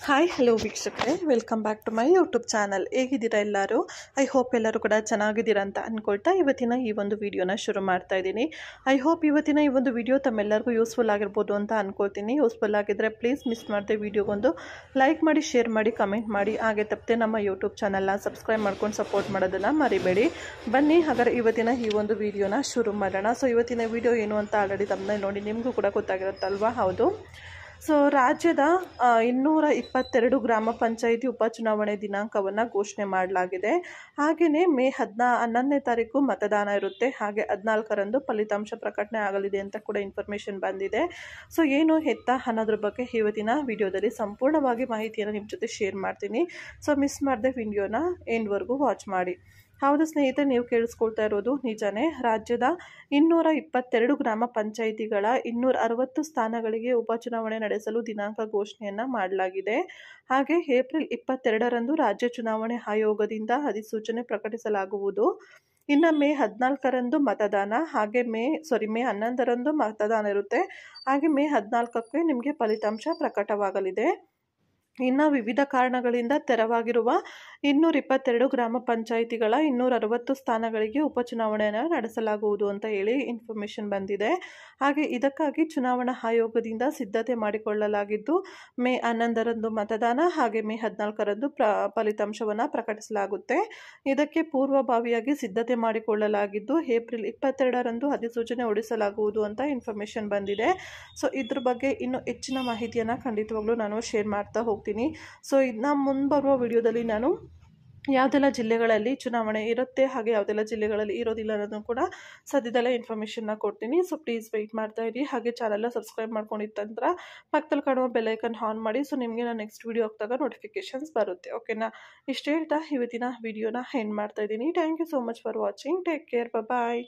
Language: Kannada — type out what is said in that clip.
ಹಾಯ್ ಹಲೋ ವೀಕ್ಷಕರೇ, welcome back to my YouTube channel. ಹೇಗಿದ್ದೀರಾ ಎಲ್ಲರೂ? ಐ ಹೋಪ್ ಎಲ್ಲರೂ ಕೂಡ ಚೆನ್ನಾಗಿದ್ದೀರಾ ಅಂತ ಅಂದ್ಕೊಳ್ತಾ ಇವತ್ತಿನ ಈ ಒಂದು ವಿಡಿಯೋನ ಶುರು ಮಾಡ್ತಾ ಇದ್ದೀನಿ. ಐ ಹೋಪ್ ಇವತ್ತಿನ ಈ ಒಂದು ವಿಡಿಯೋ ತಮ್ಮೆಲ್ಲರಿಗೂ ಯೂಸ್ಫುಲ್ ಆಗಿರ್ಬೋದು ಅಂತ ಅಂದ್ಕೊಳ್ತೀನಿ. ಯೂಸ್ಫುಲ್ ಆಗಿದ್ದರೆ ಪ್ಲೀಸ್ ಮಿಸ್ ಮಾಡದೆ ವಿಡಿಯೋಗೊಂದು ಲೈಕ್ ಮಾಡಿ, ಶೇರ್ ಮಾಡಿ, ಕಮೆಂಟ್ ಮಾಡಿ. ಹಾಗೆ ತಪ್ಪದೆ ನಮ್ಮ ಯೂಟ್ಯೂಬ್ ಚಾನಲ್ನ ಸಬ್ಸ್ಕ್ರೈಬ್ ಮಾಡ್ಕೊಂಡು ಸಪೋರ್ಟ್ ಮಾಡೋದನ್ನು ಮರಿಬೇಡಿ. ಬನ್ನಿ ಹಾಗಾದರೆ ಇವತ್ತಿನ ಈ ಒಂದು ವಿಡಿಯೋನ ಶುರು ಮಾಡೋಣ. ಸೊ ಇವತ್ತಿನ ವಿಡಿಯೋ ಏನು ಅಂತ ಆಲ್ರೆಡಿ ತಮ್ಮನೇ ನೋಡಿ ನಿಮಗೂ ಕೂಡ ಗೊತ್ತಾಗಿರುತ್ತಲ್ವಾ? ಹೌದು. ಸೊ ರಾಜ್ಯದ 222 ಗ್ರಾಮ ಪಂಚಾಯಿತಿ ಉಪಚುನಾವಣೆ ದಿನಾಂಕವನ್ನು ಘೋಷಣೆ ಮಾಡಲಾಗಿದೆ. ಹಾಗೆಯೇ ಮೇ 11ನೇ ತಾರೀಕು ಮತದಾನ ಇರುತ್ತೆ. ಹಾಗೆ 14ರಂದು ಫಲಿತಾಂಶ ಪ್ರಕಟಣೆ ಆಗಲಿದೆ ಅಂತ ಕೂಡ ಇನ್ಫಾರ್ಮೇಷನ್ ಬಂದಿದೆ. ಸೊ ಏನು ಎತ್ತ ಅನ್ನೋದ್ರ ಬಗ್ಗೆ ಇವತ್ತಿನ ವಿಡಿಯೋದಲ್ಲಿ ಸಂಪೂರ್ಣವಾಗಿ ಮಾಹಿತಿಯನ್ನು ನಿಮ್ಮ ಜೊತೆ ಶೇರ್ ಮಾಡ್ತೀನಿ. ಸೊ ಮಿಸ್ ಮಾಡದೆ ವಿಡಿಯೋನ ಎಂಡ್ವರೆಗೂ ವಾಚ್ ಮಾಡಿ. ಹೌದು ಸ್ನೇಹಿತರೆ, ನೀವು ಕೇಳಿಸ್ಕೊಳ್ತಾ ಇರೋದು ನಿಜಾನೇ. ರಾಜ್ಯದ 222 ಗ್ರಾಮ ಪಂಚಾಯಿತಿಗಳ 260 ಸ್ಥಾನಗಳಿಗೆ ಉಪಚುನಾವಣೆ ನಡೆಸಲು ದಿನಾಂಕ ಘೋಷಣೆಯನ್ನ ಮಾಡಲಾಗಿದೆ. ಹಾಗೆ ಏಪ್ರಿಲ್ 22ರಂದು ರಾಜ್ಯ ಚುನಾವಣೆ ಆಯೋಗದಿಂದ ಅಧಿಸೂಚನೆ ಪ್ರಕಟಿಸಲಾಗುವುದು. ಇನ್ನು ಮೇ 14ರಂದು ಮತದಾನ, ಹಾಗೆ ಮೇ 11ರಂದು ಮತದಾನ ಇರುತ್ತೆ. ಹಾಗೆ ಮೇ 14ಕ್ಕೆ ನಿಮಗೆ ಫಲಿತಾಂಶ ಪ್ರಕಟವಾಗಲಿದೆ. ಇನ್ನು ವಿವಿಧ ಕಾರಣಗಳಿಂದ ತೆರವಾಗಿರುವ 222 ಗ್ರಾಮ ಪಂಚಾಯಿತಿಗಳ 260 ಸ್ಥಾನಗಳಿಗೆ ಉಪಚುನಾವಣೆಯನ್ನು ನಡೆಸಲಾಗುವುದು ಅಂತ ಹೇಳಿ ಇನ್ಫಾರ್ಮೇಷನ್ ಬಂದಿದೆ. ಹಾಗೆ ಇದಕ್ಕಾಗಿ ಚುನಾವಣಾ ಆಯೋಗದಿಂದ ಸಿದ್ಧತೆ ಮಾಡಿಕೊಳ್ಳಲಾಗಿದ್ದು, ಮೇ 11ರಂದು ಮತದಾನ, ಹಾಗೆ ಮೇ 14ರಂದು ಫಲಿತಾಂಶವನ್ನು ಪ್ರಕಟಿಸಲಾಗುತ್ತೆ. ಇದಕ್ಕೆ ಪೂರ್ವಭಾವಿಯಾಗಿ ಸಿದ್ಧತೆ ಮಾಡಿಕೊಳ್ಳಲಾಗಿದ್ದು, ಏಪ್ರಿಲ್ 22ರಂದು ಅಧಿಸೂಚನೆ ಹೊರಡಿಸಲಾಗುವುದು ಅಂತ ಇನ್ಫಾರ್ಮೇಷನ್ ಬಂದಿದೆ. ಸೊ ಇದ್ರ ಬಗ್ಗೆ ಇನ್ನೂ ಹೆಚ್ಚಿನ ಮಾಹಿತಿಯನ್ನು ಖಂಡಿತವಾಗ್ಲೂ ನಾನು ಶೇರ್ ಮಾಡ್ತಾ ಹೋಗ್ತೀನಿ. ಸೊ ಇದನ್ನ ಮುಂಬರುವ ವಿಡಿಯೋದಲ್ಲಿ ನಾನು ಯಾವುದೆಲ್ಲ ಜಿಲ್ಲೆಗಳಲ್ಲಿ ಚುನಾವಣೆ ಇರುತ್ತೆ, ಹಾಗೆ ಯಾವುದೆಲ್ಲ ಜಿಲ್ಲೆಗಳಲ್ಲಿ ಇರೋದಿಲ್ಲ ಅನ್ನೋದನ್ನು ಕೂಡ ಸದ್ಯದಲ್ಲೇ ಇನ್ಫಾರ್ಮೇಷನ್ನ ಕೊಡ್ತೀನಿ. ಸೊ ಪ್ಲೀಸ್ ವೆಯ್ಟ್ ಮಾಡ್ತಾ ಇರಿ. ಹಾಗೆ ಚಾನಲ್ನ ಸಬ್ಸ್ಕ್ರೈಬ್ ಮಾಡ್ಕೊಂಡಿತ್ತಂದ್ರೆ ಪಕ್ಕದಲ್ಲಿ ಕಾಣುವ ಬೆಲ್ಲೈಕನ್ ಆನ್ ಮಾಡಿ. ಸೊ ನಿಮಗೆ ನಾನು ನೆಕ್ಸ್ಟ್ ವಿಡಿಯೋ ಹಾಕಿದಾಗ ನೋಟಿಫಿಕೇಶನ್ಸ್ ಬರುತ್ತೆ. ಓಕೆನಾ? ಇಷ್ಟು ಹೇಳ್ತಾ ಇವತ್ತಿನ ವಿಡಿಯೋನ ಎಂಡ್ ಮಾಡ್ತಾ ಇದ್ದೀನಿ. Thank you so much for watching. Take care. Bye.